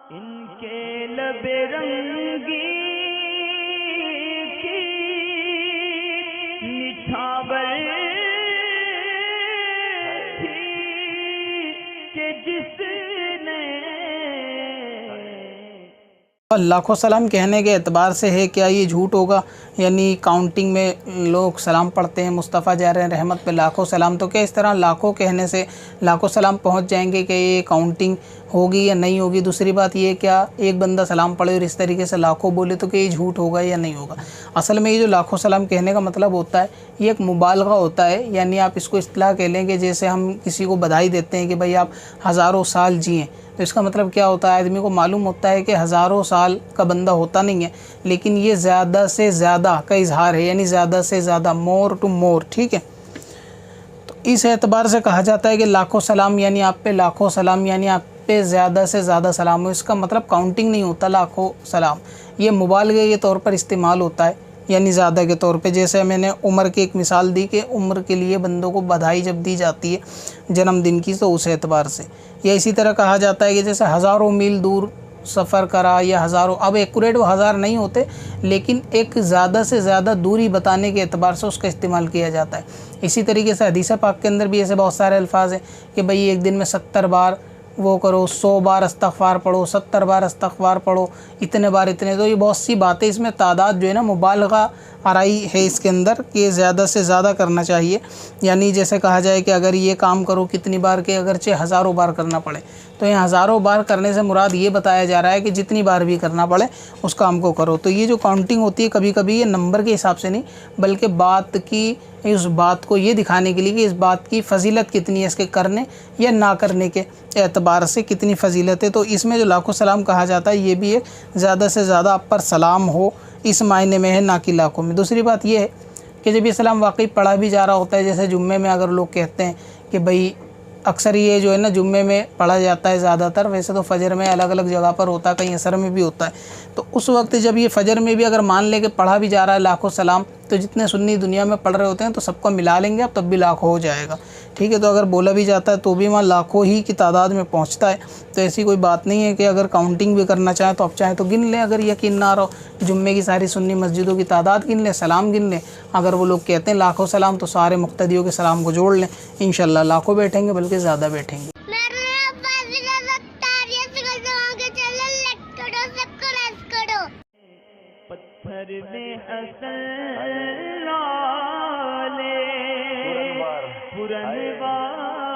इनके लबे रंगी की निछावर थी कि जिसने लाखों सलाम कहने के एतबार से है, क्या ये झूठ होगा? यानी काउंटिंग में लोग सलाम पढ़ते हैं, मुस्तफ़ा जा रहे हैं रहमत पे लाखों सलाम, तो क्या इस तरह लाखों कहने से लाखों सलाम पहुंच जाएंगे कि ये काउंटिंग होगी या नहीं होगी? दूसरी बात ये, क्या एक बंदा सलाम पढ़े और इस तरीके से लाखों बोले तो क्या ये झूठ होगा या नहीं होगा? असल में ये जो लाखों सलाम कहने का मतलब होता है, ये एक मुबालगा होता है। यानी आप इसको इस्तिलाह कह लें कि जैसे हम किसी को बधाई देते हैं कि भाई आप हज़ारों साल जिएँ, तो इसका मतलब क्या होता है? आदमी को मालूम होता है कि हज़ारों साल का बंदा होता नहीं है, लेकिन ये ज़्यादा से ज़्यादा का इजहार है, यानी ज़्यादा से ज़्यादा, मोर टू मोर। ठीक है, तो इस एतबार से कहा जाता है कि लाखों सलाम, यानी आप पे लाखों सलाम, यानी आप पे ज़्यादा से ज़्यादा सलाम हो। इसका मतलब काउंटिंग नहीं होता लाखों सलाम, ये मुबालगे के तौर पर इस्तेमाल होता है, यानी ज़्यादा के तौर पे। जैसे मैंने उम्र की एक मिसाल दी कि उम्र के लिए बंदों को बधाई जब दी जाती है जन्मदिन की, तो उस एतबार से। या इसी तरह कहा जाता है कि जैसे हज़ारों मील दूर सफ़र करा, या हज़ारों, अब एक्यूरेट वो हज़ार नहीं होते, लेकिन एक ज़्यादा से ज़्यादा दूरी बताने के एतबार से उसका इस्तेमाल किया जाता है। इसी तरीके से हदीस पाक के अंदर भी ऐसे बहुत सारे अल्फाज हैं कि भाई एक दिन में 70 बार वो करो, 100 बार इस्तग़फ़ार पढ़ो, 70 बार इस्तग़फ़ार पढ़ो, इतने बार इतने। तो ये बहुत सी बातें, इसमें तादाद जो है ना मुबालगा आराई है इसके अंदर कि ज़्यादा से ज़्यादा करना चाहिए। यानी जैसे कहा जाए कि अगर ये काम करो कितनी बार के, अगरचे हज़ारों बार करना पड़े, तो ये हज़ारों बार करने से मुराद ये बताया जा रहा है कि जितनी बार भी करना पड़े उस काम को करो। तो ये जो काउंटिंग होती है कभी कभी ये नंबर के हिसाब से नहीं, बल्कि बात की, इस बात को ये दिखाने के लिए कि इस बात की फ़जीलत कितनी है, इसके करने या ना करने के एतबार से कितनी फ़जीलत है। तो इसमें जो लाखों सलाम कहा जाता है, ये भी एक ज़्यादा से ज़्यादा आप पर सलाम हो, इस मायने में है, ना कि लाखों में। दूसरी बात ये है कि जब ये सलाम वाकई पढ़ा भी जा रहा होता है, जैसे जुम्मे में अगर लोग कहते हैं कि भाई अक्सर ये जो है ना जुम्मे में पढ़ा जाता है ज़्यादातर, वैसे तो फ़जर में अलग अलग जगह पर होता है, कहीं असर में भी होता है। तो उस वक्त जब ये फ़जर में भी अगर मान ले कि पढ़ा भी जा रहा है लाखों सलाम, तो जितने सुन्नी दुनिया में पढ़ रहे होते हैं तो सबको मिला लेंगे अब, तब भी लाखों हो जाएगा। ठीक है, तो अगर बोला भी जाता है तो भी वहाँ लाखों ही की तादाद में पहुँचता है। तो ऐसी कोई बात नहीं है कि अगर काउंटिंग भी करना चाहें तो आप चाहें तो गिन लें, अगर यकीन ना रहो जुम्मे की सारी सुन्नी मस्जिदों की तादाद गिन लें, सलाम गिन लें। अगर वो लोग कहते हैं लाखों सलाम, तो सारे मुक्तदियों के सलाम को जोड़ लें, इंशाल्लाह लाखों बैठेंगे, बल्कि ज़्यादा बैठेंगे। पत्थर में असल लाले पुरनवार